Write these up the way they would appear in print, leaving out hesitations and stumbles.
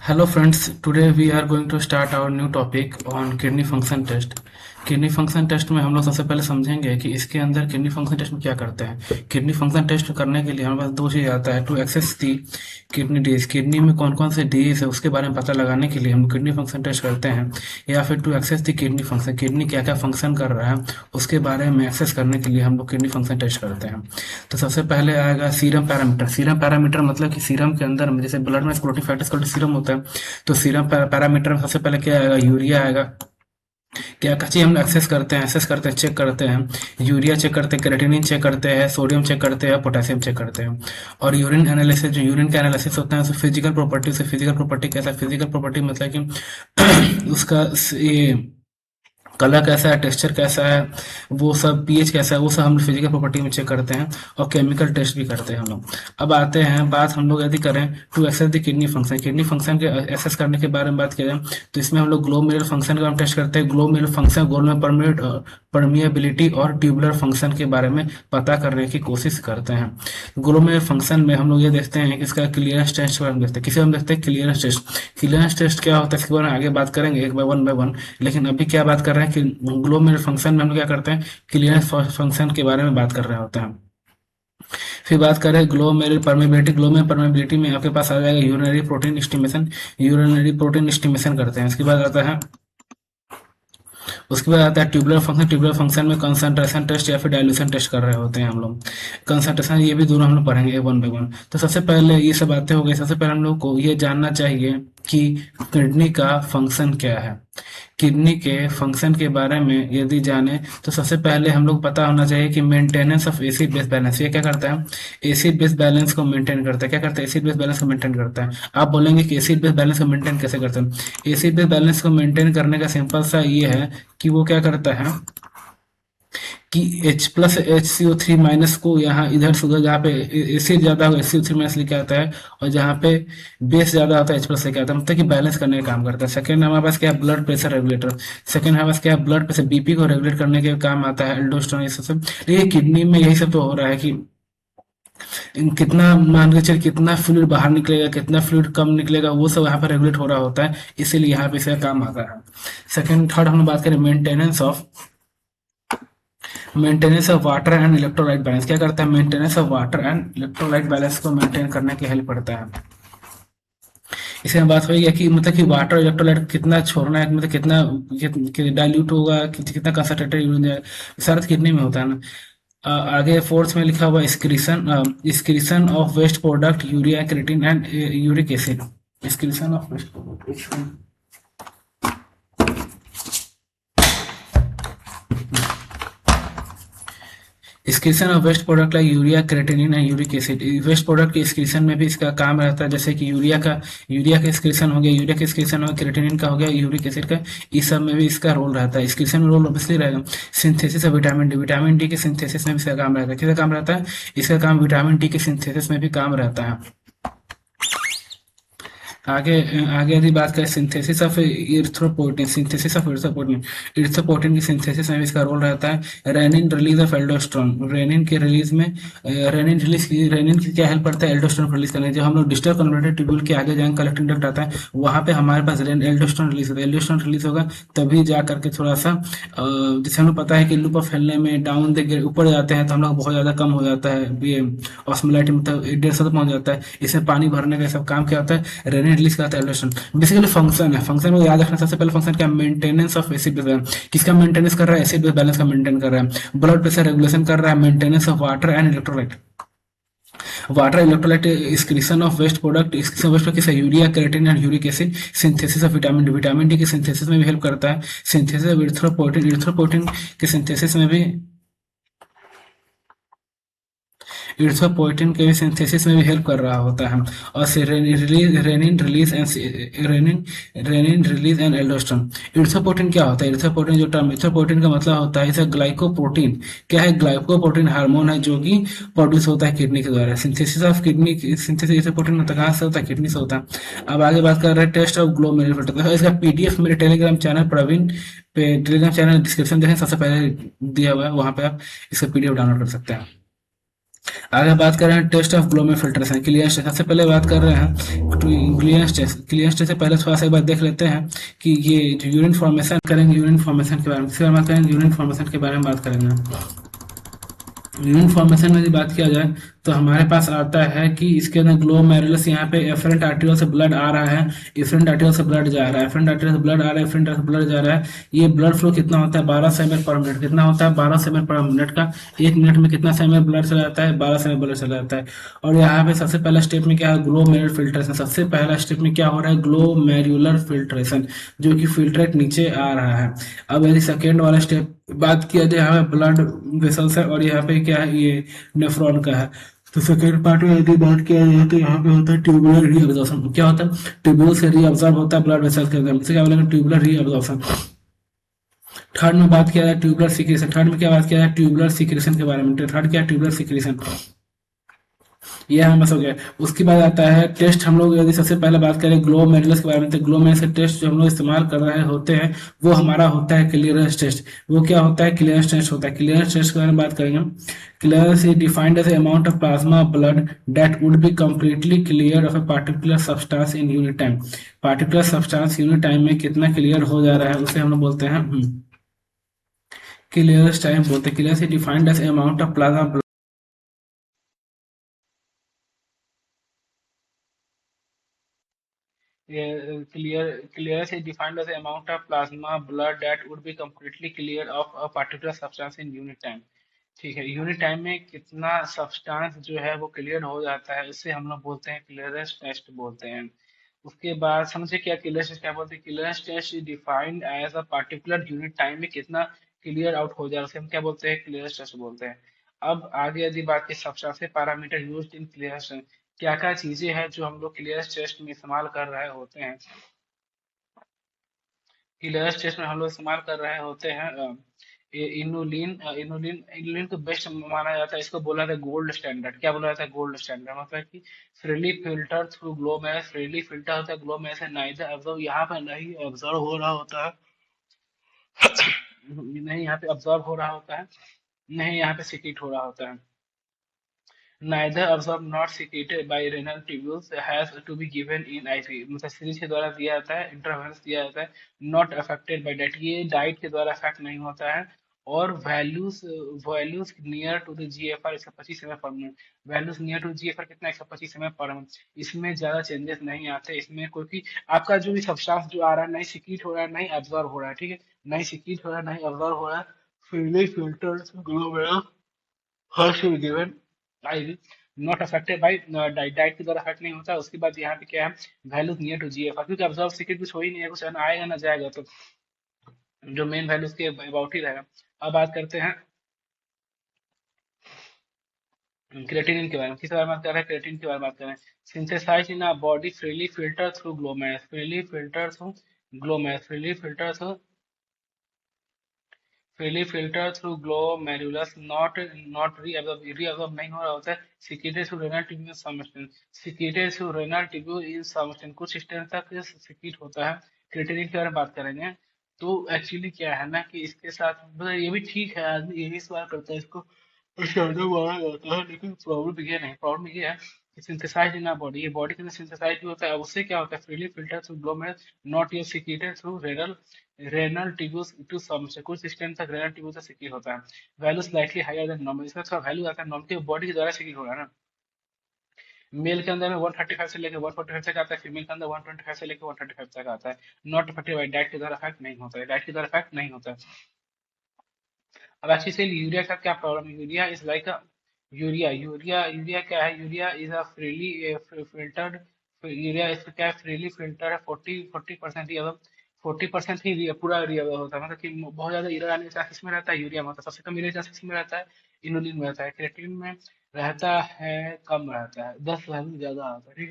Hello friends, today we are going to start our new topic on kidney function test. Kidney function test में हम लोग सबसे पहले समझेंगे कि इसके अंदर किडनी फंक्शन टेस्ट में क्या करते हैं। किडनी फंक्शन टेस्ट करने के लिए हमारे पास दो चीज़ आता है, to assess the kidney disease, kidney में कौन कौन से डिजीज है उसके बारे में पता लगाने के लिए हम किडनी फंक्शन टेस्ट करते हैं, या फिर to assess the kidney function, kidney क्या क्या फंक्शन कर रहा है उसके बारे में एक्सेस करने के लिए हम लोग किडनी फंक्शन टेस्ट करते हैं। तो सबसे पहले आएगा सीरम पैरामीटर। सीरम पैरामीटर मतलब कि सीरम के अंदर में जैसे ब्लड में क्लोटिंग फैक्टर सीरम होता है, तो सीरम पैरामीटर में सबसे पहले क्या आएगा, यूरिया आएगा। क्या क्या चीज हम एक्सेस करते हैं, चेक करते हैं। यूरिया चेक करते हैं, क्रेटिनिन चेक करते हैं, सोडियम चेक करते हैं, पोटेशियम चेक करते हैं। और यूरिन एनालिसिस, जो यूरिन का एनालिसिस होता है उसमें फिजिकल प्रॉपर्टी से, फिजिकल प्रॉपर्टी कैसा, फिजिकल प्रॉपर्टी मतलब कि उसका ये कलर कैसा है, टेक्सचर कैसा है, वो सब पीएच कैसा है, वो सब हम फिजिकल प्रॉपर्टी में चेक करते हैं। और केमिकल टेस्ट भी करते हैं हम लोग। अब आते हैं बात हम लोग यदि करें to assess the kidney function, kidney function के एक्सेस करने के बारे में बात करें तो इसमें हम लोग ग्लोमेरुलर फंक्शन का हम टेस्ट करते हैं। ग्लोमेरुलर फंक्शन, ग्लोमेरुलर परमिएबिलिटी और ट्यूबुलर फंक्शन के बारे में पता करने की कोशिश करते हैं। ग्लोमेरुलर फंक्शन में हम लोग ये देखते हैं कि इसका क्लियरेंस टेस्ट हम देखते हैं। किसे हम देखते हैं, क्लियरेंस टेस्ट। क्लियरेंस टेस्ट क्या होता है इसके बारे में आगे बात करेंगे एक बाय वन, लेकिन अभी क्या बात कर रहे हैं कि ग्लोमेरुलर फंक्शन में हम लोग क्या करते हैं, क्लियरेंस फंक्शन के बारे में बात कर रहे होते हैं। फिर बात करें ग्लोमेरुलर परमेबिलिटी। ग्लोमेरुलर परमेबिलिटी में आपके पास आ जाएगा urinary protein estimation. Urinary protein estimation करते हैं। उसके बाद आता है ट्यूबुलर फंक्शन। ट्यूबुलर फंक्शन में कंसंट्रेशन टेस्ट या फिर डाइल्यूशन टेस्ट कर रहे होते हैं हम लोग। कंसंट्रेशन ये भी दोनों हम लोग पढ़ेंगे वन बाय वन। तो सबसे पहले ये सब बातें हो गई। सबसे पहले हम लोग को ये जानना चाहिए कि किडनी का फंक्शन क्या है। किडनी के फंक्शन के बारे में यदि जाने तो सबसे पहले हम लोग पता होना चाहिए कि maintenance of acid base balance, ये क्या करता है, एसिड बेस बैलेंस को मेंटेन करता है। क्या करता है, एसिड बेस बैलेंस को मेंटेन करता है। आप बोलेंगे कि एसिड बेस बैलेंस को मेंटेन कैसे करते हैं। एसिड बेस बैलेंस को मेंटेन करने का सिंपल सा ये है कि वो क्या करता है कि H+HCO3- को यहाँ इधर से उधर, जहाँ पे एसिड ज्यादा हो HCO3- लेके आता है, और जहाँ पे बेस ज्यादा होता है H+ लेके आता है, मतलब कि बैलेंस करने का काम करता है। सेकंड हमारे पास क्या है, ब्लड प्रेशर रेगुलेटर। सेकंड हमारे पास क्या है, ब्लड प्रेशर, बीपी को रेगुलेट करने के काम आता है एल्डोस्टेरोन, ये सब। ये किडनी में यही सब तो हो रहा है कि कितना मान के चल, कितना फ्लूइड बाहर निकलेगा, कितना फ्लूइड कम निकलेगा, वो सब यहाँ पर रेगुलेट हो रहा होता है, इसीलिए यहाँ पे इसका काम आता है। सेकंड थर्ड हम बात करें maintenance of water and electrolyte balance. क्या करता है, maintenance of water and electrolyte balance को मेंटेन करने की हेल्प करता है। इसमें बात होगी कि मतलब कि वाटर इलेक्ट्रोलाइट कितना छोड़ना है, मतलब कितना डाइल्यूट होगा, कितना कंसंट्रेटेड यूज जाएगा, सारा तो किडनी में होता है ना। आगे फोर्थ में लिखा हुआ excretion of waste product urea creatine and uric acid. Excretion of waste product, excretion of waste product like urea creatinine and uric acid. Waste product के एक्सक्रीशन में भी इसका काम रहता है, जैसे कि यूरिया का एक्सक्रीशन हो गया, यूरिया का एक्सक्रीशन हो गया, क्रेटिनिन का हो गया, यूरिक एसिड का, इस सब में भी इसका रोल रहता है। एक्सक्रीशन में रोल ऑब्वियसली रहेगा। Synthesis of vitamin D, vitamin D के सिंथेसिस में भी इसका काम रहता है। किसका काम रहता है, इसका काम विटामिन डी के सिंथेसिस में भी काम रहता है। आगे आगे यदि बात करें सिंथेसिस ऑफ इरिथ्रोपोइटिन, इरिथ्रोपोइटिन की सिंथेसिस में भी इसका रोल रहता है। Renin release of aldosterone, renin के रिलीज में रेनिन की क्या हेल्प करता है, एल्डोस्टेरोन रिलीज करने। जब हम लोग डिस्टल कन्वर्टेड ट्यूब्यूल के आगे जाएंगे, कलेक्टिंग डक्ट आता है, वहां पे हमारे पास एल्डोस्टेरोन रिलीज होता है। एल्डोस्टेरोन रिलीज होगा तभी जा करके थोड़ा सा जैसे हमें पता है कि लूप ऑफ फैलने में डाउन द ऊपर जाते हैं तो हम लोग बहुत ज्यादा कम हो जाता है, ये ऑस्मोलाइट मतलब 150 तक पहुंच जाता है। इसमें पानी भरने का सब काम क्या होता है, रेनिन रिलीज करता है एल्डोस्टेरोन। बेसिकली फंक्शन है, फंक्शन में याद रखना सबसे पहले फंक्शन क्या, maintenance of acid base balance. किसका मेंटेनेंस कर रहा है, एसिड बेस बैलेंस का मेंटेन कर रहा है। ब्लड प्रेशर रेगुलेशन कर रहा है, maintenance of water and electrolyte, water electrolyte, excretion of waste product, excretion waste product urea creatine and uric acid, synthesis of vitamin D, vitamin D के synthesis में भी हेल्प करता है। सिंथेसिस ऑफ इरिथ्रोपोइटिन, इरिथ्रोपोइटिन के synthesis में भी, erythropoietin के synthesis में भी हेल्प कर रहा होता है। और rennin release and aldosterone. Erythropoietin क्या होता है, इरिथ्रोपोइटिन जो टर्म, इरिथ्रोपोइटिन का मतलब होता है इसे ग्लाइकोप्रोटीन। क्या है, ग्लाइकोप्रोटीन हार्मोन है जो कि प्रोड्यूस होता है किडनी के द्वारा। Synthesis of kidney, synthesis erythropoietin कहाँ से होता है, किडनी से होता है। अब आगे बात कर रहे हैं टेस्ट ऑफ ग्लोमेरुलर। इसका पीडीएफ मेरे टेलीग्राम चैनल प्रवीण पे, टेलीग्राम चैनल डिस्क्रिप्शन देखें, सबसे पहले दिया हुआ है, वहां पे आप इसका पीडीएफ डाउनलोड कर सकते हैं। आगे बात कर रहे हैं test of glomerular filtration, clearance test. सबसे पहले बात कर रहे हैं क्लियरेंस टेस्ट। क्लियरेंस टेस्ट से पहले थोड़ा सा एक बार देख लेते हैं कि ये जो यूरिन फॉर्मेशन करेंगे, यूरिन फॉर्मेशन के बारे में, फिर बात करेंगे यूरिन फॉर्मेशन के बारे में बात करेंगे। यूरिन फॉर्मेशन में यदि बात किया जाए तो हमारे पास आता है कि इसके अंदर ग्लोमेरुलस, यहाँ पे एफरेंट आर्टेरियल से ब्लड आ रहा है, एफरेंट आर्टेरियल से ब्लड जा रहा है, एफरेंट आर्टेरियल से ब्लड आ रहा है, एफरेंट आर्टेरियल से ब्लड जा रहा है। ये ब्लड फ्लो कितना होता है? 1200 ml पर मिनट। कितना होता है? 1200 ml पर मिनट का। एक मिनट में कितना ml ब्लड चला जाता है? 1200 ml ब्लड चला जाता है। और यहाँ पे सबसे पहला स्टेप में क्या है? Glomerular filtration. सबसे पहला स्टेप में क्या हो रहा है? ग्लोमेरुलर फिल्ट्रेशन, जो कि फिल्ट्रेट नीचे आ रहा है। अब यदि सेकेंड वाला स्टेप बात किया जाए, यहाँ पे ब्लड वेसल्स है और यहाँ पे क्या है? ये नेफ्रॉन का है। तो सेकेंड पार्ट में यदि बात किया जाए तो यहाँ पे होता है ट्यूबुलर रीअब्जॉर्प्शन। क्या होता है? ट्यूब्यूल से रीअब्जॉर्ब होता है ब्लड वेसल के अंदर, से क्या बोलेंगे? Tubular reabsorption. थर्ड में बात किया जाए ट्यूबुलर सिक्रेशन। थर्ड में क्या बात किया जाए? ट्यूबुलर सिक्रेशन के बारे में। थर्ड क्या है? Tubular secretion. ये हमें बस हो गया। उसके बाद आता है टेस्ट। हम लोग यदि सबसे पहले बात करें ग्लोमेरुलस के बारे में, तो ग्लोमेरुलस के टेस्ट जो हम लोग इस्तेमाल कर रहे होते हैं वो हमारा होता है क्लियरेंस टेस्ट। वो क्या होता है? क्लियरेंस टेस्ट होता है। क्लियरेंस टेस्ट के बारे में बात करेंगे। Clearance is defined as amount of plasma blood that would be completely clear of a particular substance in unit time. Particular substance unit time में कितना क्लियर हो जा रहा है उसे हम लोग बोलते हैं क्लियरेंस टाइम बोलते हैं। Clearance is defined as amount of plasma. Clearance is defined as the amount of plasma blood that would be completely clear of a particular substance in unit time। ठीक है, यूनिट टाइम में कितना substance जो है वो clear हो जाता है, उससे हम लोग बोलते हैं क्लियरेंस टेस्ट बोलते हैं। उसके बाद समझे क्या क्लियरेंस टेस्ट क्या बोलते हैं? Clearance test is defined as a particular unit time में कितना क्लियर आउट हो जाए उसे हम क्या बोलते हैं? क्लियरेंस टेस्ट बोलते हैं। अब आगे यदि बात की substance parameter used in clearance, क्या क्या चीजें हैं जो हम लोग क्लियरेंस टेस्ट में इस्तेमाल कर रहे होते हैं। क्लियरेंस टेस्ट में हम लोग इस्तेमाल कर रहे होते हैं इनुलिन। इनुलिन को बेस्ट माना जाता है। इसको बोला जाता है गोल्ड स्टैंडर्ड। क्या बोला जाता है? Gold standard. मतलब कि freely filter through glomerulus, freely filter होता है ग्लोमेरुलस से, नाइदर ऑब्जर्व, यहाँ पे नहीं ऑब्जर्व हो रहा होता है, नहीं यहाँ पे ऑब्जर्व हो रहा होता है, नहीं यहाँ पे सिक्रीट हो रहा होता है। Neither absorbed nor secreted by renal tubules has to be given in IV। मतलब सीरीज के द्वारा दिया जाता है, इंटरवेंस दिया जाता है। नॉट अफेक्टेड बाय डाइट, ये डाइट के द्वारा अफेक्ट नहीं होता है। और values values near to the GFR 125 ml per minute. Values near to GFR कितना? 125 ml पर मिनट। इसमें ज्यादा चेंजेस नहीं आते इसमें, क्योंकि आपका जो भी सब्सटेंस जो आ रहा है नहीं सिक्रीट हो रहा है, नहीं एब्जॉर्ब हो रहा है। ठीक है, नहीं सिक्रीट हो रहा है, नहीं एब्जॉर्ब हो रहा है। Freely filtered glomerular has to be given IV। Not affected by diet, diet के द्वारा अफेक्ट नहीं होता। उसके बाद यहाँ पे क्या है? वैल्यूज नियर टू GFR, क्योंकि ऑब्जर्व सीक्रेट कुछ हो ही नहीं है, कुछ है ना, आएगा ना जाएगा, तो जो मेन वैल्यूज के अबाउट ही रहेगा। अब बात करते हैं क्रिएटिनिन के बारे में। किस बारे में बात कर रहे हैं? क्रिएटिनिन के बारे में बात कर रहे हैं। Synthesise in a body freely filter through glomerulus, freely filter through glomerulus, freely filter through freely filter through glomerulus, not reabsorb नहीं हो रहा होता है। Secreted through renal tubule in some stain, secreted through renal tubule in some stain, कुछ stain तक secrete होता है। Creatinine के बारे में बात करेंगे। तो एक्चुअली क्या है ना कि इसके साथ मतलब ये भी ठीक है, आदमी यही सवाल करता है इसको शैडो मारा जाता है, लेकिन प्रॉब्लम ये नहीं, प्रॉब्लम ये है कि सिंथेसाइज इन बॉडी, ये बॉडी के अंदर सिंथेसाइज भी होता है। अब उससे क्या होता है? Freely filter through glomerulus, not ये secreted through renal tubules to some, से कुछ सिस्टम तक रेनल ट्यूब्यूल से सिक्रेट होता है। Value slightly higher than normal, इसका थोड़ा वैल्यू आता है नॉर्मल के बॉडी के द्वारा सिक्रेट हो रहा है ना। मेल के अंदर में 135 से लेकर 145 तक आता है, फीमेल के अंदर 125 से लेकर 135 तक आता है। नॉट अफेक्टेड बाय डाइट के द्वारा अफेक्ट नहीं होता है, डाइट के द्वारा अफेक्ट नहीं होता है। अब एक्चुअली यूरिया का क्या प्रॉब्लम है? Urea is like a urea क्या है? Urea is a freely filtered, urea इस क्या है? फ्रीली फिल्टर है। 40% ही, अब 40% ही पूरा यूरिया होता है। मतलब कि बहुत ज्यादा यूरिया आने का चांस इसमें रहता है, यूरिया में होता है। सबसे कम यूरिया चांस इसमें रहता है, इनुलिन में रहता है। क्रिएटिनिन में रहता है कम, रहता है 10 वैल्यू ज्यादा आता है। ठीक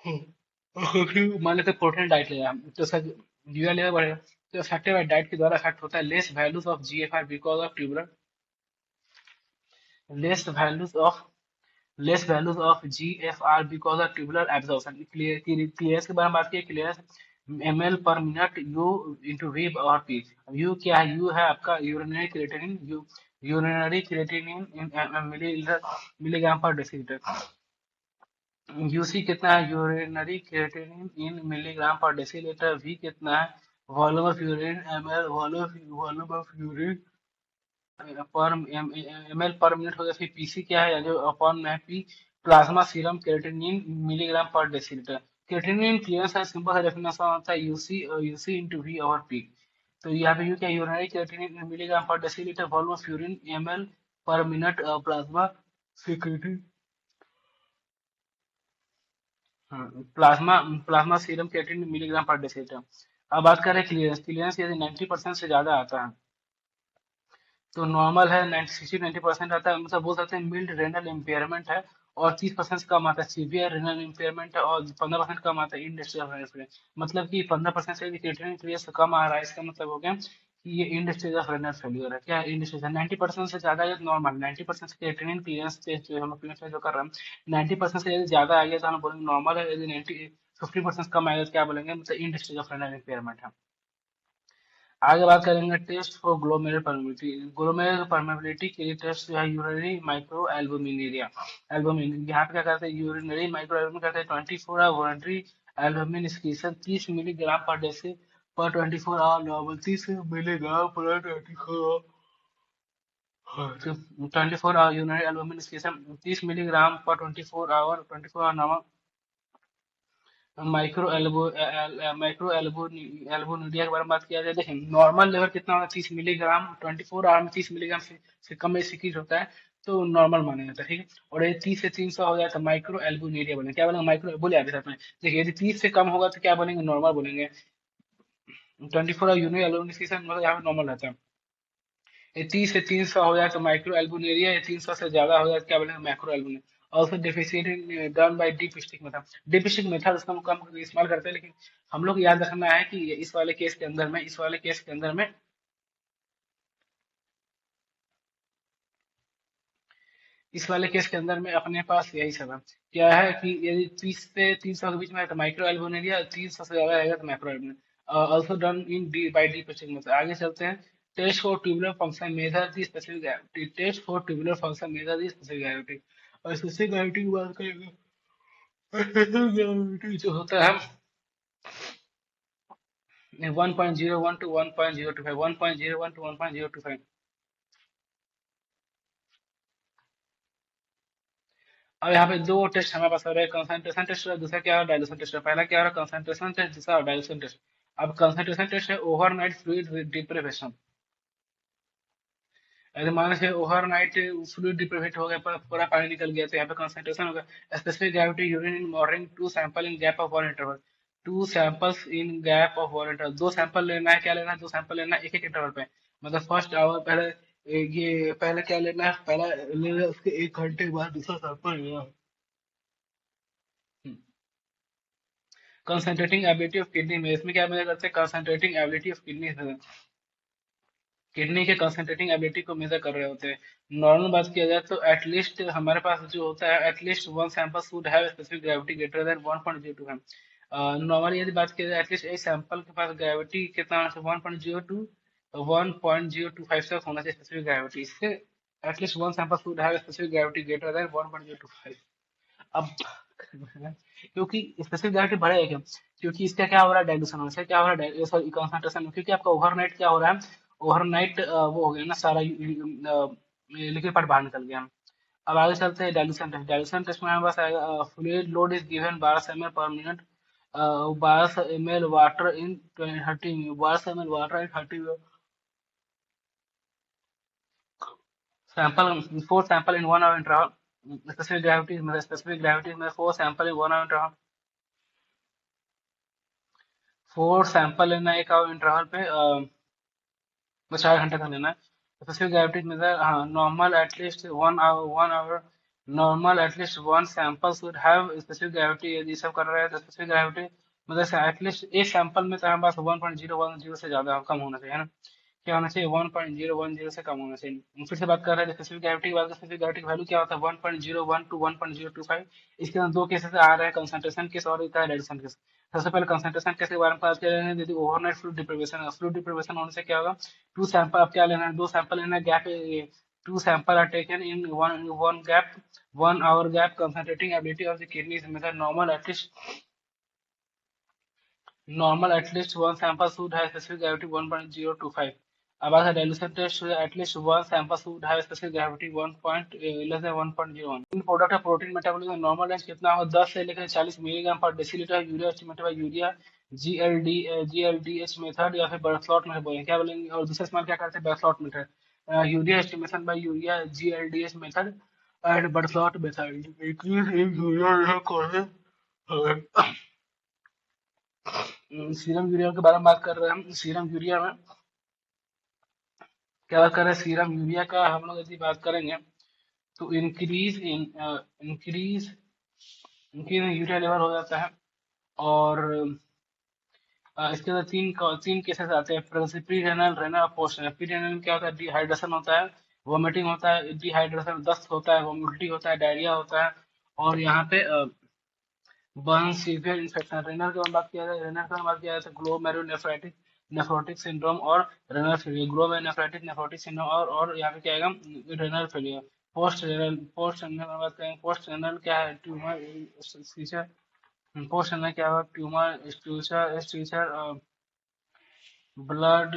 है, फिर मान लेते प्रोटीन डाइट ले हम, तो सर यूरिया लेवल बढ़ेगा, तो अफेक्टेड बाय डाइट के द्वारा अफेक्ट होता है। Less values of GFR because of tubular, less values of less values of GFR because of tubular absorption. Clearance के बारे में बात की, clearance ml per minute, U into V और पी। यू क्या है? यू है आपका urinary creatinine, U urinary creatinine in milligram per decilitre. UC कितना है, urinary creatinine in milligram per decilitre. V कितना है, volume of urine ML, volume of urine per ML per minute हो गया। फिर पीसी क्या है, जो अपॉन में P plasma serum creatinine milligram per decilitre. Creatinine clearance है, सिंपल डेफिनेशन होता है UC UC into V over P. तो यहाँ पे यू क्या, urinary creatinine milligram per decilitre, volume of urine ML per minute, plasma secretin, plasma plasma serum creatinine milligram per decilitre. अब बात करें क्लियरेंस। क्लियरेंस यदि 90% से ज्यादा आता है तो नॉर्मल है, 60-90% आता है, मतलब बोल सकते हैं मिल्ड रेनल इम्पेयरमेंट है। और 30% से कम आता है सीवियर रेनल इम्पेयरमेंट है। और 15% कम आता है इंडस्ट्रियल रेनल फेलियर। मतलब कि 15% से क्रिएटिनिन क्लियरेंस कम आ रहा है, इसका मतलब हो गया कि ये इंडस्ट्रियल ऑफ रेनल फेलियर है। क्या इंडस्ट्रियल 90% से ज्यादा है नॉर्मल, 90% से क्रिएटिनिन क्लियरेंस टेस्ट जो हम क्लियरेंस जो कर रहे हैं 90% से यदि ज्यादा आ गया तो हम बोलेंगे नॉर्मल है। यदि 50% कम आएगा तो क्या बोलेंगे, मतलब इंडस्ट्रियल ऑफ रेनल इम्पेयरमेंट है। आगे बात करेंगे test for glomerular permeability. Glomerular permeability के लिए टेस्ट जो है यूरिनरी माइक्रो एल्बुमिनुरिया एल्बुमिन। यहाँ पे क्या करते हैं, यूरिनरी माइक्रो एल्बुमिन करते हैं 24 hour voluntary albumin excretion 30 milligram per deci per 24 hour normal, 30 milligram per 24 hour urinary albumin excretion 30 milligram per 24 hour normal. Micro एल्बोनुरिया के बारे में बात किया जाए, देखिए नॉर्मल लेवल कितना होगा, 30 मिलीग्राम, 24 आवर में 30 मिलीग्राम से कम में सिक्रीट होता है तो नॉर्मल माना जाता है, ठीक है। और यदि 30 से 300 हो जाए तो माइक्रो एल्बोनुरिया बनेगा। क्या बनेगा, माइक्रो बोले आपके साथ में। देखिए यदि 30 से कम होगा तो क्या बनेंगे, नॉर्मल बोलेंगे। 24 आवर यूनिट एल्बोनुरिया मतलब यहाँ पे नॉर्मल रहता है। ये 30 से 300 हो जाए तो माइक्रो एल्बुनेरिया, या 300 से ज्यादा हो जाए तो क्या बोलेंगे, macro albuminuria. Also deficient done by dip stick method. Dip stick method उसका हम कम इस्तेमाल करते हैं, लेकिन हम लोग याद रखना है कि इस वाले केस के अंदर में इस वाले केस के अंदर में अपने पास यही सब है। क्या है कि यदि 30 से 300 के बीच में है तो माइक्रो एल्बुनेरिया, 300 से ज्यादा रहेगा तो macro albuminuria. Also done in D by D patching method. आगे चलते हैं। Test for tubular function measure the specific gravity. Test for tubular function measure the specific gravity. और स्पेसिफिक ग्रेविटी की बात करेंगे, ग्रेविटी जो होता है 1.01 टू 1.025, 1.01 टू 1.025। अब यहाँ पे दो टेस्ट हमारे पास हो रहे हैं, कंसंट्रेशन टेस्ट और दूसरा क्या है, डाइल्यूशन टेस्ट। पहला क्या हो रहा है, कंसंट्रेशन टेस्ट, दूसरा डाइल्यूशन टेस्ट। अब कंसंट्रेशन टेस्ट है ओवरनाइट फ्लूइड डिप्रिवेशन। अगर मान लीजिए ओवरनाइट फ्लूइड डिप्रिवेट हो गया, पूरा पानी निकल गया, तो यहाँ पे कंसंट्रेशन होगा specific gravity urine in morning 2 sample in gap of 1 interval. 2 samples in gap of 1 interval. 2 sample लेना है, क्या लेना है, 2 सैंपल लेना है एक एक इंटरवल पे। मतलब फर्स्ट आवर पहले, ये पहले क्या लेना है, पहला लेना है, उसके 1 घंटे के बाद दूसरा सैंपल लेना है। कंसंट्रेटिंग एबिलिटी ऑफ किडनी में, इसमें क्या मेजर करते हैं, concentrating ability of kidney, kidney के कंसंट्रेटिंग एबिलिटी को मेजर कर रहे होते हैं। नॉर्मल बात किया जाए तो एटलीस्ट हमारे पास जो होता है, at least one sample should have specific gravity greater than 1.02 normally यदि बात किया जाए एटलीस्ट एक सैंपल के पास ग्रेविटी कितना होना चाहिए, 1.02 तक होना चाहिए स्पेसिफिक ग्रेविटी। इससे at least one sample should have specific gravity greater than 1.025। अब क्योंकि स्पेसिफिक ग्रेविटी बढ़ेगा क्यों, क्योंकि इसका क्या हो रहा है, डाइल्यूशन हो रहा है। इसका क्या हो रहा है, सॉरी कंसंट्रेशन, क्योंकि आपका ओवरनाइट क्या हो रहा है, ओवरनाइट वो हो गया ना, सारा लिक्विड पार्ट बाहर निकल गया। अब आगे चलते हैं डाइल्यूशन टेस्ट। डाइल्यूशन टेस्ट में हमारे पास आएगा fluid load is given 12 ml per minute, 12 ml water in 30 minute, 12 ml water in 30 sample, 4 sample in 1 hour interval. Specific gravity में 4 sample in 1 hour interval, 4 sample लेना है 1 आवर इंटरवल पे, बस 4 घंटे का लेना है। स्पेसिफिक ग्रेविटी मेथड, हाँ, normal at least one sample should have specific gravity. यदि सब कर रहे हैं तो स्पेसिफिक ग्रेविटी मतलब एटलीस्ट एक सैंपल में तो हमारे पास 1.010 से ज्यादा कम होना चाहिए, है ना। क्या होना चाहिए, 1.010 से कम होना चाहिए। फिर से बात कर रहे हैं स्पेसिफिक ग्रेविटी की बात, स्पेसिफिक ग्रेविटी की वैल्यू क्या होता है, 1.01 टू 1.025। इसके अंदर दो केसेस आ रहे हैं, कंसंट्रेशन केस और एक है रेडिएशन केस। सबसे पहले कंसंट्रेशन केस के बारे में बात करें, यदि ओवरनाइट फ्लूइड डिप्रिवेशन है, फ्लूइड डिप्रिवेशन होने से क्या होगा, 2 सैंपल, अब क्या लेना है, 2 सैंपल लेना है, gap Two samples are taken in one hour gap. Concentrating ability of the kidney is measured. Normal at least one sample should have specific gravity 1.025. About the dilution test, at least one sample should have specific gravity 1 point less than 1.01. In product का protein metabolism normal range कितना हो 10 से लेकर 40 milligram per deciliter urea estimated by urea GLDH method या फिर बर्कस्लॉट method बोलेंगे क्या बोलेंगे और दूसरा इस्तेमाल क्या करते हैं Berthelot method urea estimation by urea GLDH method and Berthelot method serum urea के बारे में बात कर रहे हैं हम सीरम यूरिया में क्या बात कर रहे हैं सीरम यूरिया का हम लोग यदि बात करेंगे तो इंक्रीज इंक्रीज यूरिया लेवल हो जाता है और इसके अंदर तीन केसेस आते हैं प्री रेनल रेनल और पोस्ट रेनल प्री रेनल क्या होता है डिहाइड्रेशन होता है वोमिटिंग होता है डिहाइड्रेशन दस्त होता है उल्टी होता है डायरिया होता है और यहाँ पे बर्न सीवियर इन्फेक्शन रेनल की बात किया जाए रेनल की बात किया जाए तो ग्लोमेरुलोनेफ्राइटिस नेफ्रोटिक सिंड्रोम और renal failure glomerulonephritis nephrotic syndrome और यहाँ पे क्या आएगा रेनल फेलियर पोस्ट रेनल बात करेंगे पोस्ट रेनल क्या है ट्यूमर फीचर पोस्ट रेनल क्या होगा tumour structure blood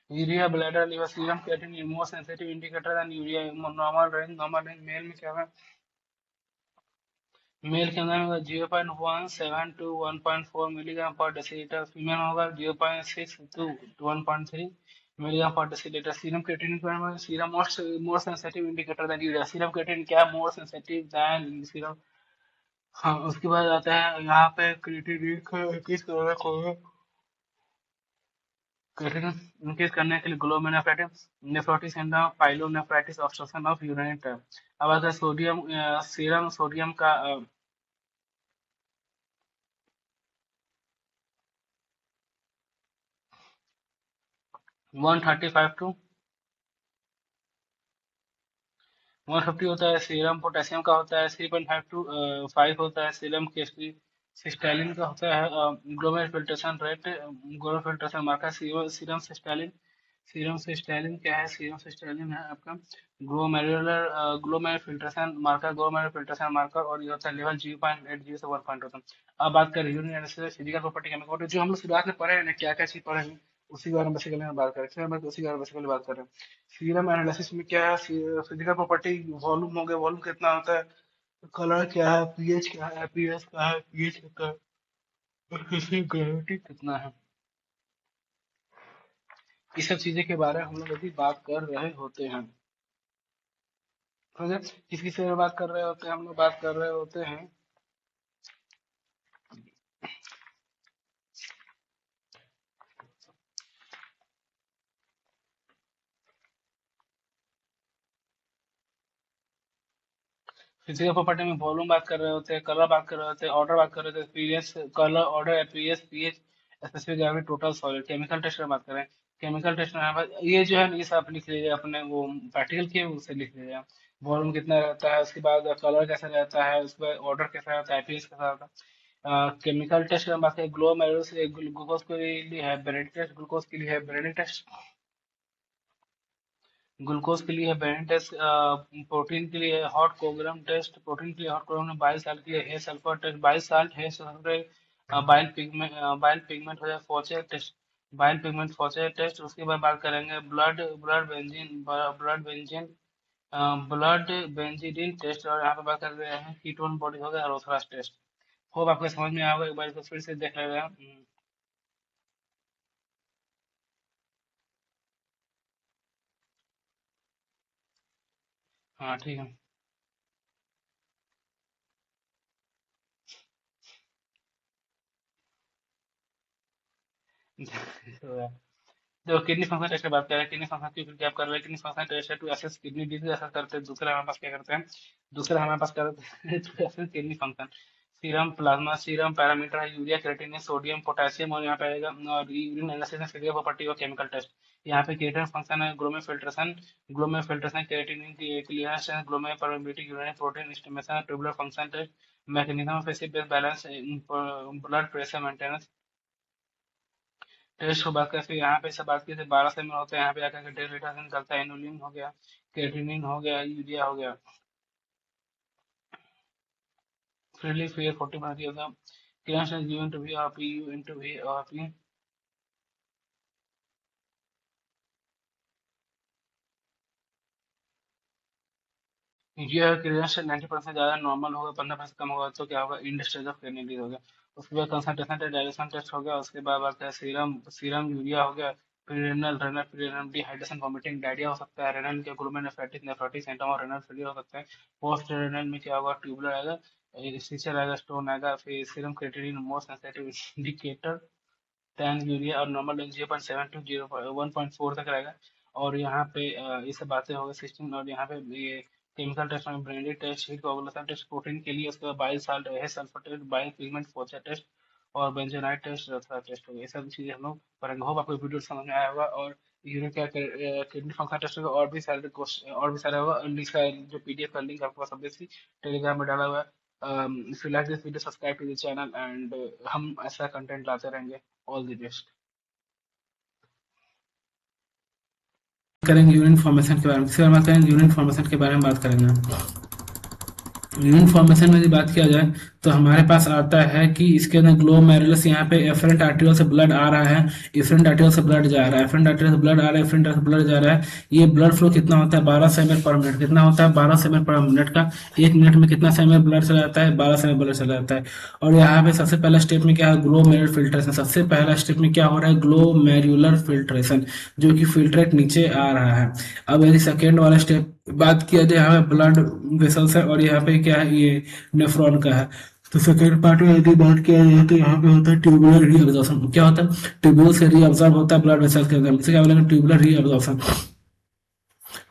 urea bladder liver serum creatinine more sensitive indicator than urea normal range male में क्या है मेल के अंदर होगा 0.17 to 1.4 milligram per decilitre female में होगा 0.6 to 1.3 milligram per decilitre serum creatinine के बारे में serum more sensitive indicator than urea serum creatinine क्या मोर सेंसिटिव देन सीरम हाँ उसके बाद आता है यहाँ पे क्रिएटिनिन किस तरह को क्रिएटिनिन इंक्रीज करने के लिए glomerulonephritis nephrotic syndrome pyelonephritis obstruction of urinary tract अब आता है सोडियम सीरम सोडियम का 135 टू 150 होता है सीरम पोटेशियम का होता है 3.5 टू 5 होता है सीरम केसरी सिस्टालिन का होता है glomerular filtration rate glomerular filtration marker serum cystatin क्या है सीरम सिस्टालिन है आपका glomerular filtration marker glomerular filtration marker और ये होता है लेवल 0.80 से 1 पॉइंट होता है अब बात करें urine analysis physical property chemical property जो हम लोग शुरुआत में पढ़े हैं ना क्या क्या चीज पढ़े हैं उसी के बारे में बेसिकली हम बात करें उसी के बारे में बेसिकली बात कर रहे हैं सीरम एनालिसिस में क्या है फिजिकल प्रॉपर्टी वॉल्यूम हो गया वॉल्यूम कितना होता है कलर क्या है पीएच क्या है पीएच का है पीएच कितना है और किसी ग्रेविटी कितना है ये सब चीजें के बारे में हम लोग अभी बात कर रहे होते हैं ठीक है किस किस बारे में बात कर रहे होते हैं हम लोग बात कर रहे होते हैं फिजिकल प्रॉपर्टी में वॉल्यूम बात कर रहे होते हैं कलर बात कर रहे होते हैं ऑर्डर बात कर रहे होते हैं pH colour order pH pH specific gravity total solid chemical test में बात करें केमिकल टेस्ट में ये जो है ये सब आप लिख लीजिए अपने वो प्रैक्टिकल के उसे लिख लीजिए वॉल्यूम कितना रहता है उसके बाद कलर कैसा रहता है उसके बाद ऑर्डर कैसा रहता है पीएच कैसा रहता है केमिकल टेस्ट में बात करें ग्लोमेरुलस ग्लूकोज के लिए है ब्रेड टेस्ट ग्लूकोज के लिए है ब्रेड टेस्ट ग्लूकोज के लिए है बेन टेस्ट प्रोटीन के लिए हॉट कोग्राम टेस्ट प्रोटीन के लिए हॉट कोग्राम बाइल साल्ट के लिए है सल्फर टेस्ट बाइल साल्ट है सल्फर बाइल पिगमेंट हो जाए फोचे टेस्ट बाइल पिगमेंट फोचे टेस्ट उसके बाद बात करेंगे ब्लड बेंजीडिन टेस्ट और यहाँ पे बात कर रहे हैं कीटोन बॉडी हो गया रोथरास टेस्ट होप आपको समझ में आएगा एक बार इसको फिर से देख ले रहे हैं हाँ ठीक है देखो किडनी फंक्शन टेस्ट की बात करें किडनी फंक्शन की क्या कर रहे हैं किडनी फंक्शन टेस्ट है to assess kidney disease assess करते हैं दूसरा हमारे पास क्या करते हैं दूसरा हमारे पास करते हैं to assess kidney function serum plasma serum parameter है यूरिया क्रिएटिनिन सोडियम पोटेशियम और यहाँ पे आएगा और यूरिन एनालिसिस में फिजिकल प्रॉपर्टी और केमिकल टेस्ट यहाँ पे क्रिएटिन फंक्शन है ग्लोमेरुलर फिल्ट्रेशन क्रिएटिनिन की क्लियरेंस है glomerular permeability urine protein estimation tubular function test mechanism of acid base balance blood pressure maintenance test को बात करते हैं, यहाँ पे सब बात की थी 12 सेमी होते हैं, यहाँ पे आकर के डेल्टा निकलता है, इनुलिन हो गया, क्रेटिनिन हो गया, यूरिया हो गया, फ्रीली फिर 40 बना दिया था, clearance is given to V R P U into V R P. ये क्लियरेंस 90% से ज़्यादा नॉर्मल होगा, 15% कम होगा तो क्या होगा, इंड स्टेज ऑफ क्रेनिडी हो गया। उसके बाद कंसंट्रेशन डायरेक्शन टेस्ट हो गया, उसके बाद बात है सीरम सीरम यूरिया हो गया, prerenal renal prerenal dehydration vomiting diarrhoea हो सकता है, रेनल के ग्लूमेनेफ्राइटिस नेफ्रोटिक सिम्टम और रेनल फेलियर हो सकता है। पोस्ट रेनल में क्या होगा, ट्यूबुलर आएगा, सीचर आएगा, स्टोन आएगा, फिर serum creatinine most sensitive indicator, ten urea और नॉर्मल रेंज 0.7 टू 1.4 तक रहेगा। और यहाँ पे ये सब बातें हो गई सिस्टम। और यहाँ पे ये केमिकल टेस्ट में ब्रेनडी test, heat coagulation test protein के लिए, उसके बाद बाइल साल्ट है, sulphur test, bile pigment Fouchet test और बेंजोनाइट टेस्ट, रथरा टेस्ट हो गया। ये सब चीजें हम लोग पढ़ेंगे। होप आपको वीडियो समझ में आया होगा। और यूरिन क्या किडनी फंक्शन टेस्ट होगा, और भी सारे क्वेश्चन और भी सारे होगा, और इसका जो पीडीएफ का लिंक आपके पास ऑब्वियसली टेलीग्राम में डाला हुआ है। If you like this video, subscribe to the channel and हम ऐसा कंटेंट लाते रहेंगे। All the best. करेंगे यूरिन फॉर्मेशन के बारे में, इसके बारे में बात करेंगे, यूरिन फॉर्मेशन के बारे में बात करेंगे। यूरिन फॉर्मेशन में यदि बात किया जाए तो हमारे पास आता है कि इसके अंदर ग्लोमेरुलस, यहाँ पे एफरेंट आर्टरियल से ब्लड आ रहा है, इफरेंट आर्टरियल से ब्लड जा रहा है, एफरेंट आर्टरियल से ब्लड आ रहा है, इफरेंट आर्टरियल से ब्लड जा रहा है। ये ब्लड फ्लो कितना होता है, 12 सेमएल पर मिनट। कितना होता है, 12 सेमएल पर मिनट का। एक मिनट में कितना सेमएल ब्लड चला जाता है, 12 सेमएल ब्लड चला जाता है। और यहाँ पे सबसे पहला स्टेप में क्या है, ग्लोमेरुलर फिल्ट्रेशन। सबसे पहला स्टेप में क्या हो रहा है, ग्लोमेरुलर फिल्ट्रेशन, जो कि फिल्ट्रेट नीचे आ रहा है। अब यदि सेकेंड वाला स्टेप बात किया जाए, यहाँ पे ब्लड वेसल्स है और यहाँ पे क्या है, ये नेफ्रॉन का है। तो सेकेंड पार्ट में यदि बात किया जाए तो यहाँ पे होता है ट्यूबुलर रीअब्जॉर्प्शन। क्या होता है, ट्यूब्यूल से रीअब्जॉर्ब होता है ब्लड वेसल्स के अंदर, इसे क्या बोलेंगे, ट्यूबुलर रीअब्जॉर्प्शन।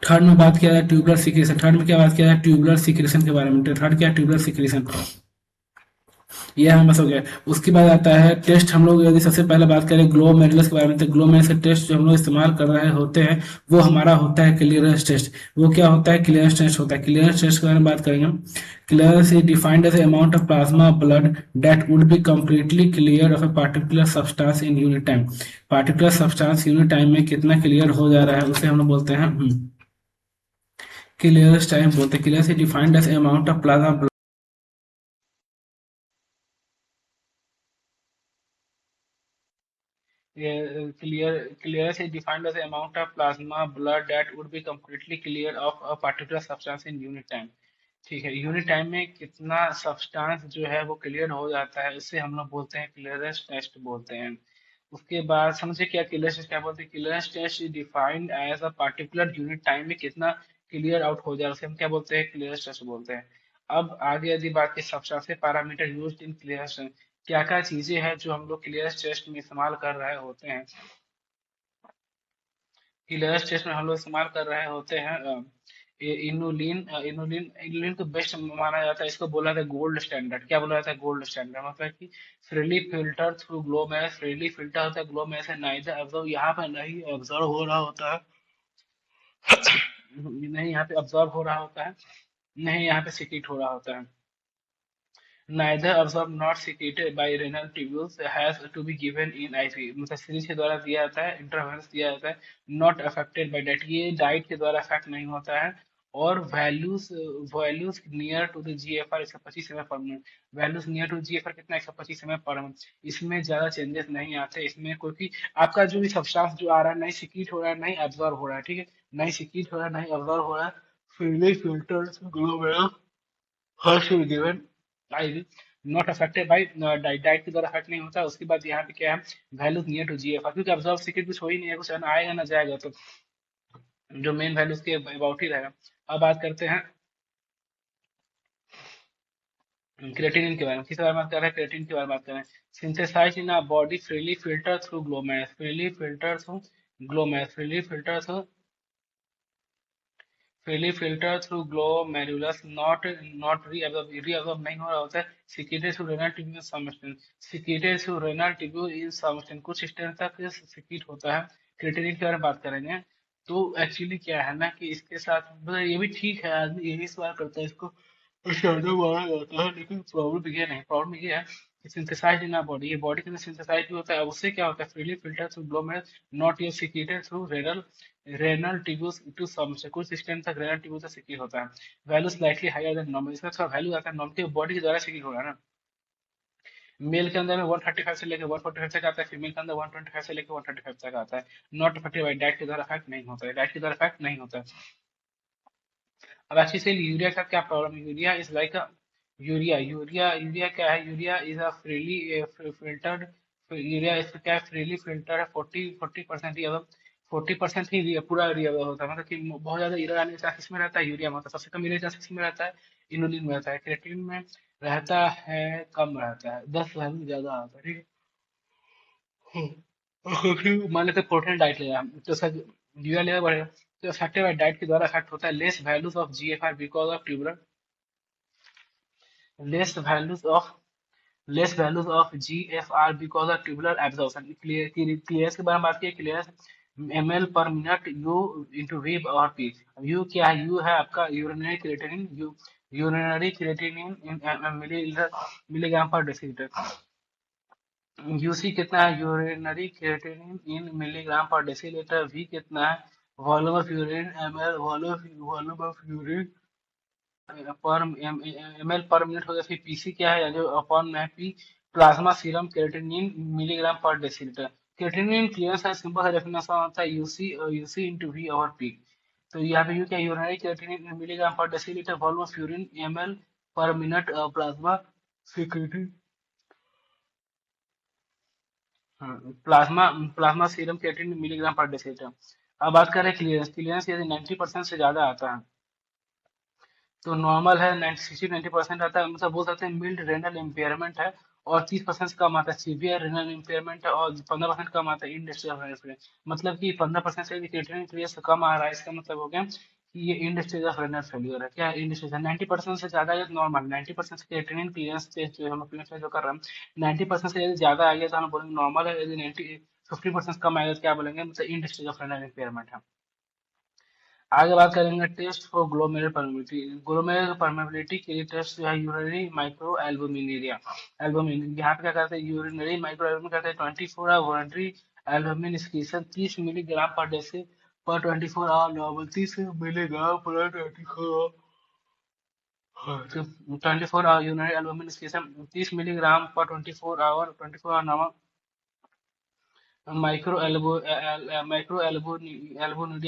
थर्ड में बात किया जाए ट्यूबुलर सिक्रेशन। थर्ड में क्या बात किया जाए, ट्यूबुलर सिक्रेशन के बारे में। थर्ड क्या है, ट्यूबुलर सिक्रेशन। ये हमें बस हो गया। उसके बाद आता है टेस्ट। हम लोग यदि सबसे पहले बात करें ग्लोमेरुलस के बारे में, तो ग्लोमेरुलस टेस्ट जो हम लोग इस्तेमाल कर रहे होते हैं वो हमारा होता है क्लियरेंस टेस्ट। वो क्या होता है, क्लियरेंस टेस्ट होता है। क्लियरेंस टेस्ट के बारे में बात करेंगे हम। Clearance is defined as amount of plasma blood that would be completely clear of a particular substance in unit time. Particular substance unit time में कितना क्लियर हो जा रहा है उसे हम लोग बोलते हैं क्लियरेंस टाइम बोलते हैं। Clearance is defined as amount of plasma clearance is defined as the amount of plasma blood that would be completely clear of a particular substance in unit time। ठीक है, यूनिट टाइम में कितना substance जो है वो clear हो जाता है, इससे हम लोग बोलते हैं क्लियरेंस टेस्ट बोलते हैं। उसके बाद समझे क्या क्लियरेंस टेस्ट क्या बोलते हैं। Clearance test is defined as a particular unit time में कितना क्लियर आउट हो जाए उसे हम क्या बोलते हैं, क्लियरेंस टेस्ट बोलते हैं। अब आगे यदि बात की substance parameter used in clearance, क्या क्या चीजें हैं जो हम लोग क्लियरेंस टेस्ट में इस्तेमाल कर रहे होते हैं। क्लियरेंस टेस्ट में हम लोग इस्तेमाल कर रहे होते हैं इनुलिन। इनुलिन को बेस्ट माना जाता है, इसको बोला जाता है गोल्ड स्टैंडर्ड। क्या बोला जाता है, गोल्ड स्टैंडर्ड। मतलब कि freely filter through glomerulus, freely filter होता है ग्लोमेरुलस से, नाइदर ऑब्जर्व, यहाँ पर नहीं ऑब्जर्व हो रहा होता है, नहीं यहाँ पे ऑब्जर्व हो रहा होता है, नहीं यहाँ पे सिक्रीट हो रहा होता है। Neither absorbed nor secreted by renal tubules has to be given in IV, मतलब सीरीज के द्वारा दिया जाता है, इंट्रावेनस दिया जाता है। नॉट अफेक्टेड बाय डाइट, ये डाइट के द्वारा अफेक्ट नहीं होता है। और values values near to the GFR 125 ml per minute. Values near to GFR कितना, 125 ml पर मिनट। इसमें ज्यादा चेंजेस नहीं आते इसमें, क्योंकि आपका जो भी सब्सटेंस जो आ रहा है नहीं सिक्रीट हो रहा है नहीं अब्जॉर्ब हो रहा है, ठीक है, नहीं सिक्रीट हो रहा है नहीं अब्जॉर्ब हो रहा है, फ्रीली फिल्टर्ड ग्लोमेरुलस हर्ष given IV, not affected by diet, diet के द्वारा अफेक्ट नहीं होता। उसके बाद यहाँ पे क्या है, वैल्यूज नियर टू GFR, क्योंकि ऑब्जर्व सीक्रेट कुछ हो ही नहीं है, कुछ ना आएगा ना जाएगा, तो जो मेन वैल्यूज के अबाउट ही रहेगा। अब बात करते हैं क्रिएटिनिन के बारे में। किस बारे में बात कर रहे हैं, क्रिएटिनिन के बारे में बात कर रहे हैं। Synthesise in a body freely filter through glomerulus, freely filter through glomerulus, freely filter through freely filter through glomerulus, not reabsorb नहीं हो रहा होता है। secreted through renal tubule in some extent, secreted through renal tubule in some extent, कुछ extent तक secrete होता है। Creatinine के बारे में बात करेंगे। तो एक्चुअली क्या है ना कि इसके साथ मतलब ये भी ठीक है, आदमी यही सवाल करता है इसको शैडो मारा जाता है, लेकिन प्रॉब्लम ये नहीं, प्रॉब्लम ये है सिंथेसाइज्ड इन बॉडी, ये बॉडी के अंदर सिंथेसाइज भी होता है। अब उससे क्या होता है, freely filter through glomerulus, not ये secreted through renal renal tubules to some से कुछ सिस्टम तक रेनल ट्यूब्यूल से सीक्रेट होता है। Value slightly higher than normal, इसका थोड़ा वैल्यू आता है नॉर्मल के बॉडी के द्वारा सीक्रेट होगा ना। मेल के अंदर में 135 से लेकर 145 तक आता है, फीमेल के अंदर 125 से लेकर 135 तक आता है। नॉट अफेक्टेड बाय डाइट के द्वारा इफेक्ट नहीं होता है, डाइट के द्वारा इफेक्ट नहीं होता है। अब एक्चुअली यूरिया का क्या प्रॉब्लम है, यूरिया इज लाइक यूरिया क्या है, urea is a freely filtered, urea इस क्या है, फ्रीली फिल्टर है। 40% ही, मतलब 40% ही पूरा यूरिया होता है, मतलब कि बहुत ज्यादा यूरिया आने का चांस इसमें रहता है, यूरिया में होता है सबसे कम यूरिया चांस इसमें रहता है, इनुलिन में रहता है, क्रिएटिनिन में रहता है कम रहता है, 10 वैल्यू ज्यादा आता है, ठीक है। मान लेते प्रोटीन डाइट ले रहा है तो उसका यूरिया लेवल बढ़ेगा, तो अफेक्टेड बाय डाइट के द्वारा अफेक्ट होता है। Less values of GFR because of tubular, less values of less values of GFR because of tubular absorption. Clearance के बारे में बात की, clearance ml per minute U into V और पी। यू क्या है, यू है आपका urinary creatinine, urinary creatinine in milligram per decilitre. UC कितना है, urinary creatinine in milligram per decilitre. V कितना है, volume of urine ml, volume of urine पर ml पर मिनट हो गया। फिर पीसी क्या है, जो अपॉन में P, plasma serum creatinine milligram per decilitre. Creatinine clearance है, सिंपल सा डेफिनेशन होता है UC, UC into V over P. तो यहाँ पे यू क्या, urinary creatinine milligram per decilitre, volume of urine ml per minute, plasma secretin, plasma plasma serum creatinine milligram per decilitre. अब बात करें क्लियरेंस, क्लियरेंस यदि 90% से ज्यादा आता है तो नॉर्मल है, 60-90% आता है, मतलब बोल सकते हैं मिल्ड रेनल इम्पेयरमेंट है। और 30% से कम आता है सीवियर रेनल इम्पेयरमेंट है, और 15% कम आता है इंडस्ट्रियल रेनल फेलियर। मतलब कि 15% से यदि क्रिएटिनिन क्लियर से कम आ रहा है, इसका मतलब हो गया कि ये इंडस्ट्रियल ऑफ रेनल फेलियर है। क्या इंडस्ट्रियल, 90% से ज्यादा है नॉर्मल, 90% से क्रिएटिनिन क्लियरेंस टेस्ट जो हम क्लियरेंस जो कर रहे हैं 90% से यदि ज्यादा आ गया तो हम बोलेंगे नॉर्मल है, यदि 50% कम आएगा तो क्या बोलेंगे, मतलब इंडस्ट्रियल ऑफ रेनल इम्पेयरमेंट है। आगे बात करेंगे test for glomerular permeability. Glomerular permeability के लिए टेस्ट जो है यूरिनरी माइक्रो एल्बुमिनुरिया, एल्बुमिन, यहाँ पे क्या करते हैं, यूरिनरी माइक्रो एल्बुमिन करते हैं 24 hour voluntary albumin excretion 30 milligram per deci per 24 hour normal, 30 milligram per 24 hour, तो 24 hour urinary albumin excretion 30 milligram per 24 hour normal. Micro एल्बोनुरिया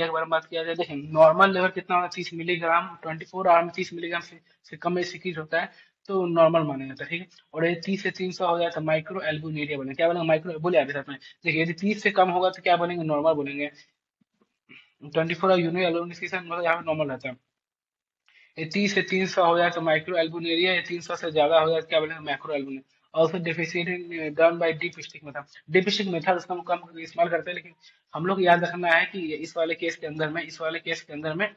के बारे में बात किया जाए, देखिए नॉर्मल लेवल कितना होगा, 30 मिलीग्राम, 24 आवर में 30 मिलीग्राम से कम में सीक्रेट होता है, तो नॉर्मल माना जाता है, ठीक है। और यदि 30 से 300 हो जाए तो माइक्रो एल्बोनुरिया बने, क्या बोलेंगे, माइक्रो बोले आपके साथ में, देखिए यदि 30 से कम होगा तो क्या बोलेंगे, नॉर्मल बोलेंगे। 24 आवर यूनिट एल्बोनुरिया मतलब यहाँ पे नॉर्मल रहता है। ये 30 से 300 हो जाए तो माइक्रो एल्बुनेरिया, या 300 से ज्यादा हो जाए तो क्या बोलेंगे, macro albuminuria. Also deficient done by dip stick method, dip stick method उसका हम कम इस्तेमाल करते हैं, लेकिन हम लोग याद रखना है कि इस वाले केस के अंदर में, इस वाले केस के अंदर में,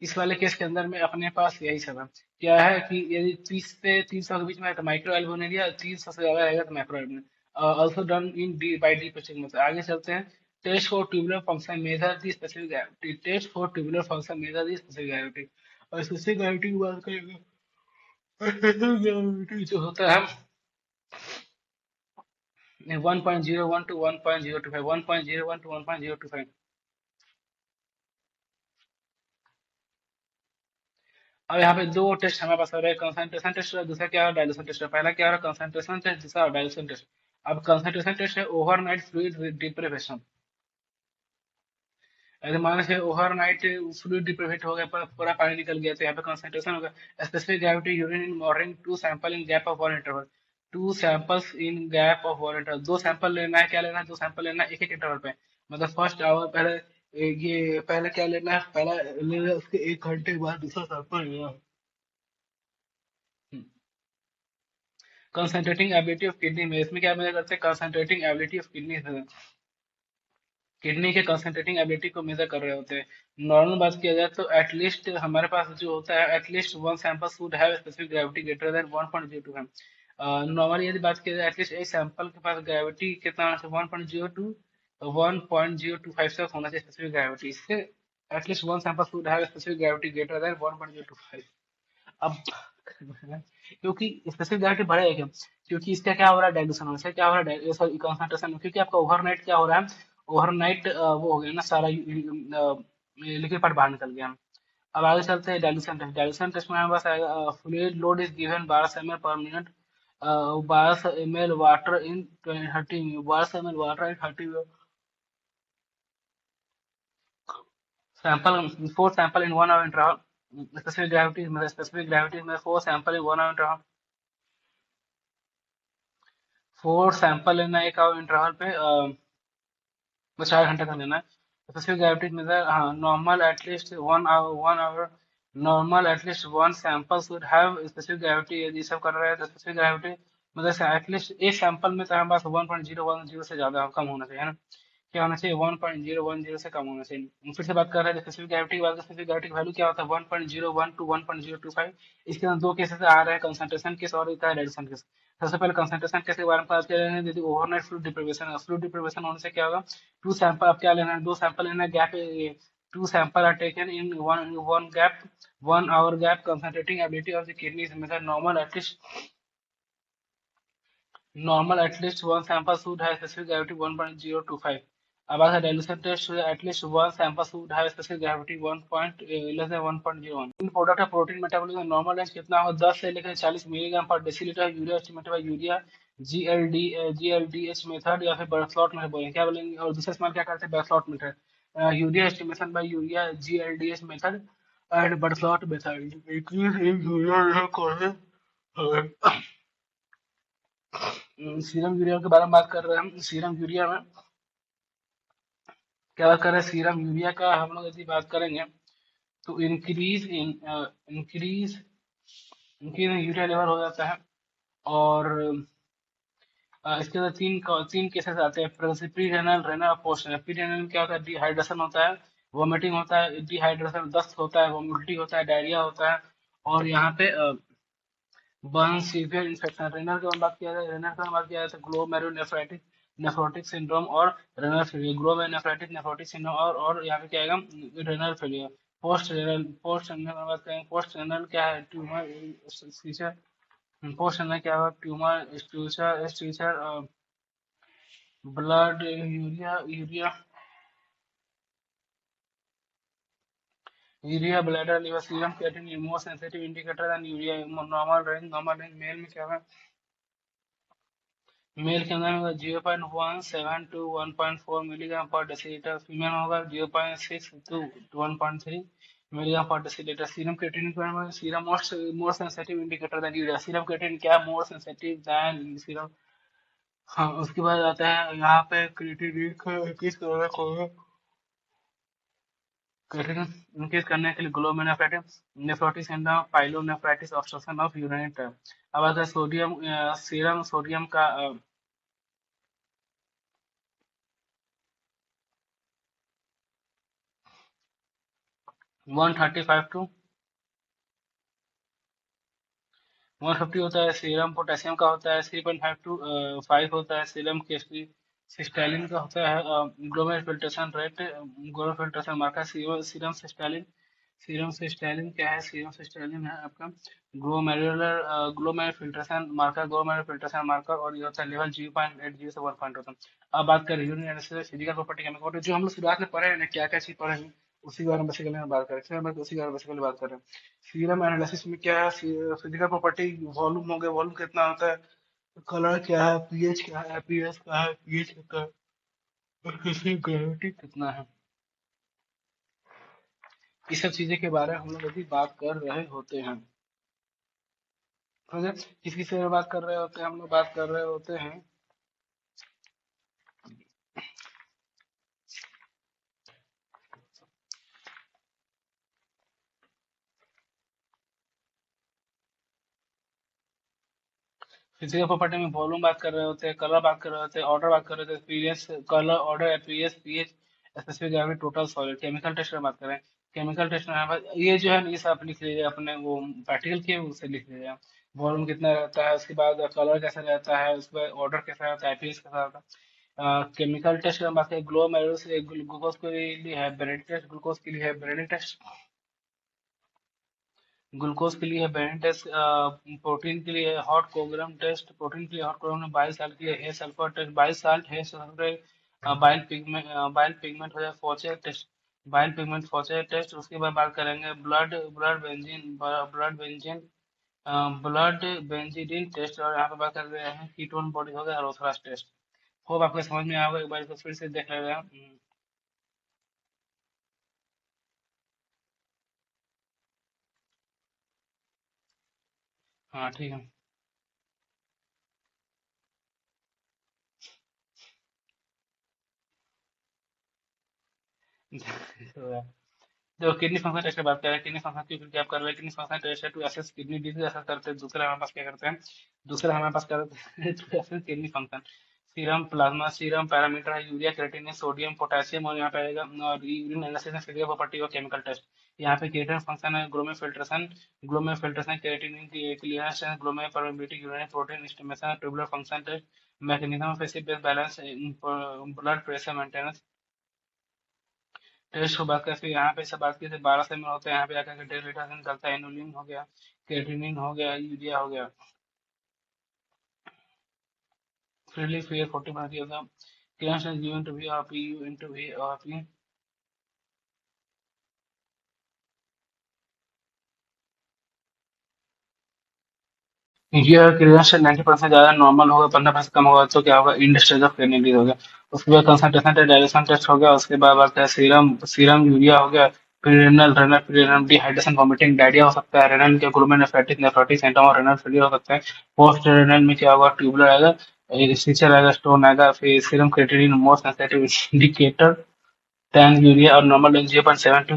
इस वाले केस के अंदर में अपने पास यही सब है। क्या है कि यदि 30 से 300 के बीच में है तो माइक्रो एल्बुनेरिया, 300 से ज्यादा रहेगा तो macro albuminuria. Also done in D by D patching method. आगे चलते हैं। Test for tubular function measure the specific gravity, test for tubular function measure the specific gravity. और स्पेसिफिक ग्रेविटी की बात करेंगे, स्पेसिफिक ग्रेविटी जो होता है 1.01 टू 1.025, 1.01 टू 1.025। अब यहाँ पे दो टेस्ट हमारे पास हो रहे हैं, कंसंट्रेशन टेस्ट और दूसरा क्या है, डाइल्यूशन टेस्ट। पहला क्या हो रहा है, कंसंट्रेशन टेस्ट, दूसरा डाइल्यूशन टेस्ट। अब कंसंट्रेशन टेस्ट है ओवरनाइट फ्लूइड डिप्रिवेशन। अरे मान से ओवरनाइट फ्लूइड डिप्रिवेट हो गया, पूरा पानी निकल गया, तो यहाँ पे कंसंट्रेशन होगा। Specific gravity urine in morning, two sample in gap of one interval, two samples in gap of one interval. दो सैंपल लेना है, क्या लेना है, दो सैंपल लेना है एक एक इंटरवल पे, मतलब फर्स्ट आवर पहले, ये पहले क्या लेना है, पहला लेना है, उसके 1 घंटे बाद दूसरा सैंपल लेना है। कंसंट्रेटिंग एबिलिटी ऑफ किडनी में, इसमें क्या मेजर करते हैं, concentrating ability of kidney, kidney के कंसंट्रेटिंग एबिलिटी को मेजर कर रहे होते हैं। नॉर्मल बात किया जाए तो एटलीस्ट हमारे पास जो होता है, at least one sample should have specific gravity greater than 1.02 normally यदि बात किया जाए, एटलीस्ट एक सैंपल के पास ग्रेविटी कितना होना चाहिए, 1.02 1.025 तक होना चाहिए स्पेसिफिक ग्रेविटी। इससे at least one sample should have specific gravity greater than 1.025। अब क्योंकि स्पेसिफिक ग्रेविटी बढ़ेगा क्यों? क्योंकि इसका क्या हो रहा है, डाइल्यूशन हो रहा है। क्या हो रहा है, सॉरी, कंसंट्रेशन, क्योंकि आपका ओवरनाइट क्या हो रहा है, ओवरनाइट वो हो गया ना, सारा लिक्विड पार्ट बाहर निकल गया। अब आगे चलते हैं डाइल्यूशन टेस्ट। डाइल्यूशन टेस्ट में हमारे पास आएगा fluid load is given 12 ml per minute, 12 ml water in 30 minutes, 12 ml water in 30 sample, 4 sample in 1 hour interval. Specific gravity में 4 sample in 1 hour interval, 4 sample लेना 1 hour इंटरवल पे, बस 4 घंटे तक लेना है। स्पेसिफिक ग्रेविटी मेथड, हाँ, normal at least 1 hour, 1 hour, normal at least 1 sample should have specific gravity. यदि सब कर रहे हैं तो स्पेसिफिक ग्रेविटी मतलब एटलीस्ट एक सैंपल में तो हमारे पास 1.010 से ज्यादा कम होना चाहिए, है ना। क्या होना चाहिए, 1.010 से कम होना चाहिए। फिर से बात कर रहे हैं स्पेसिफिक ग्रेविटी की बात। स्पेसिफिक ग्रेविटी की वैल्यू क्या होता है, 1.01 टू 1.025। इसके अंदर दो केसेस आ रहे हैं, कंसंट्रेशन केस और एक है रेडिएशन केस। सबसे पहले कंसंट्रेशन केस के बारे में बात करें। यदि ओवरनाइट फ्लूइड डिप्रीवेशन है, फ्लूइड डिप्रीवेशन होने से क्या होगा, 2 सैंपल, अब क्या लेना है, 2 सैंपल लेना है, gap, 2 sample are taken in one gap, 1 hour gap, concentrating ability of the kidneys measure normal at least 1 sample should have specific gravity 1.025. अब आता है dilution test, at least 1 sample should have specific gravity 1 point less than 1.01। In product of protein metabolism normal range कितना हो, 10 से लेकर 40 milligram per deciliter urea estimated by urea GLDH method, या फिर बर्सलॉट method बोलेंगे, क्या बोलेंगे। और दूसरा इस्तेमाल क्या करते हैं, Berthelot method, urea estimation by urea GLDH method and Berthelot method. Increase in urea serum urea के बारे में बात कर रहे हैं हम। सीरम यूरिया में क्या बात कर रहे हैं, सीरम यूरिया का हम लोग यदि बात करेंगे तो increase increase in urea level हो जाता है। और इसके अंदर तीन केसेस आते हैं, प्री रेनल, रेनल और पोस्ट रेनल। प्री रेनल में क्या होता है, डिहाइड्रेशन होता है, वोमिटिंग होता है, डिहाइड्रेशन दस्त होता है, उल्टी होता है, डायरिया होता है, और यहाँ पे बर्न सीवियर इन्फेक्शन। रेनल की बात किया जाए, रेनल की बात किया जाए तो ग्लोमेरुलोनेफ्राइटिक नेफ्रोटिक सिंड्रोम और रेनल फेलियर, ग्लोमेरुलोनेफ्राइटिक नेफ्रोटिक सिंड्रोम, और यहाँ पे क्या आएगा, रेनल फेलियर। पोस्ट रेनल की बात करें, पोस्ट रेनल क्या है, ट्यूमर स्ट्रक्चर, पोस्ट रेनल क्या होगा, tumour structure, blood urea urea urea bladder liver serum creatinine more sensitive indicator than urea. Normal range male में क्या होगा, मेल के अंदर होगा 0.17 to 1.4 milligram per decilitre, female में होगा 0.6 to 1.3 milligram per decilitre. Serum creatinine के बारे में, serum more sensitive indicator than urea. Serum creatinine क्या, मोर सेंसिटिव देन सीरम। हाँ, उसके बाद आता है यहाँ पे क्रिएटिनिन किस तरह का होगा, क्रिएटिनिन इंक्रीज करने के लिए glomerulonephritis, nephrotic syndrome, pyelonephritis, obstruction of urinary tract. अब आता है सोडियम, सीरम सोडियम का 135 टू 150 होता है। सीरम पोटेशियम का होता है 3.5 टू 5 होता है। सीरम केसरी सिस्टालिन का होता है, glomerular filtration rate, glomerular filtration marker, serum cystatin. Serum cystatin क्या है, सीरम सिस्टालिन है आपका glomerular filtration marker, glomerular filtration marker, और ये होता है लेवल 0.80 से 1 पॉइंट होता है। अब बात करें urine analysis, physical property, chemical property, जो हम लोग शुरुआत में पढ़े हैं ना, क्या क्या चीज पढ़े हैं, उसी के बारे में बेसिकली हम बात करें, उसी के बारे में बेसिकली बात करें। सीरम एनालिसिस में क्या है, फिजिकल प्रॉपर्टी, वॉल्यूम हो गया, वॉल्यूम कितना होता है, कलर क्या है, पीएच क्या है, पीएच क्या है, पीएच कितना है, और किसकी ग्रेविटी कितना है। ये सब चीजें के बारे में हम लोग अभी बात कर रहे होते हैं। समझे, किस किस से बात कर रहे होते हैं, हम लोग बात कर रहे होते हैं फिजिकल प्रॉपर्टी में, वॉल्यूम बात कर रहे होते हैं, कलर बात कर रहे होते हैं, ऑर्डर बात कर रहे होते हैं, periods, colour, order, APS, pH, specific gravity, total solid. Chemical test में बात करें, केमिकल टेस्ट में ये जो है ना, ये सब आप लिख लीजिए, अपने वो प्रैक्टिकल किए उसे लिख लीजिए। वॉल्यूम कितना रहता है, उसके बाद कलर कैसा रहता है, उसके बाद ऑर्डर कैसा रहता है, एपीएस कैसा रहता है। केमिकल टेस्ट में बात करें, ग्लोमेरुलस ग्लूकोज के लिए है, ब्रेनिक टेस्ट, ग्लूकोज के लिए है ब्रेनिक टेस्ट। ग्लूकोज के लिए है बेनिन टेस्ट, प्रोटीन के लिए हॉट कोग्राम टेस्ट, प्रोटीन के लिए हॉट कोग्राम, बाइल साल्ट के लिए है सल्फर टेस्ट, बाइल साल्ट है सल्फर, बाइल पिगमेंट हो जाए फोचे टेस्ट, बाइल पिगमेंट फोचे टेस्ट। उसके बाद बात करेंगे ब्लड बेंजीडिन टेस्ट, और यहाँ पे बात कर रहे हैं कीटोन बॉडी हो गया रोथरास टेस्ट। होप आपको समझ में आएगा, एक बार इसको फिर से देख ले रहे हैं। हाँ ठीक है। देखो किडनी फंक्शन टेस्ट की बात करें, किडनी फंक्शन की फिर क्या आप कर रहे हैं, किडनी फंक्शन टेस्ट है to assess kidney disease assess करते हैं। दूसरा हमारे पास क्या करते हैं, दूसरा हमारे पास करते हैं to assess kidney function, serum plasma serum parameter है यूरिया क्रेटिनिन सोडियम पोटेशियम, और यहाँ पे आएगा और यूरिन एनालिसिस में फिजिकल प्रॉपर्टी और केमिकल टेस्ट। यहाँ पे क्रिएटिन फंक्शन है ग्लोमेफिल्ट्रेशन क्रिएटिनिन की clearance glomerular permeability urine protein estimation tubular function test mechanism of acid base balance blood pressure maintenance test को बात करें। फिर यहाँ पे सब बात की 12 से में होते हैं, यहाँ पे आकर के 1.5 लीटर से निकलता है, इनुलिन हो गया, क्रेटिनिन हो गया, यूरिया हो गया, फ्रीली फिर 40 बना दिया था, clearance is given to be RP U into V RP. ये क्लियरेंस 90% ज्यादा नॉर्मल होगा, 15% कम होगा तो क्या होगा, end stage of kidney disease हो गया। उसके बाद कंसंट्रेशन टेस्ट डायरेक्शन टेस्ट हो गया, उसके बाद आता है सीरम सीरम यूरिया हो गया, फिर रेनल रेनल फिर रेनल डिहाइड्रेशन वॉमिटिंग डायरिया हो सकता है, रेनल के ग्लोमेरुलोनेफ्राइटिस नेफ्रोटिक सिंटम और रेनल फेलियर हो सकता है। पोस्ट रेनल में क्या होगा, ट्यूबुलर आएगा, स्टीचर आएगा, स्टोन आएगा, फिर serum creatinine most sensitive indicator ten urea और नॉर्मल रेंज 0.7 to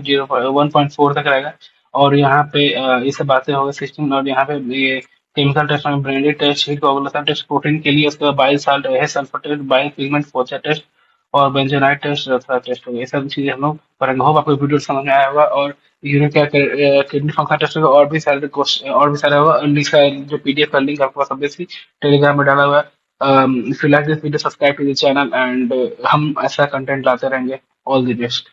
1.4 तक रहेगा। और यहाँ पे ये सब बातें हो गई सिस्टम, और यहाँ पे ये केमिकल टेस्ट में ब्रेनडी test heat coagulation test protein के लिए, उसके बाद बाइल साल्ट है sulphur test bile pigment Fouchet test और बेंजोनाइट टेस्ट रथरा टेस्ट हो गया। ये सब चीजें हम लोग करेंगे। होप आपको वीडियो समझ में आया होगा। और यूरिन क्या किडनी फंक्शन टेस्ट होगा, और भी सारे क्वेश्चन और भी सारे होगा, और इसका जो पीडीएफ का लिंक आपके पास ऑब्वियसली टेलीग्राम में डाला हुआ है। If you like this video subscribe to the channel and हम ऐसा कंटेंट लाते रहेंगे। All the best.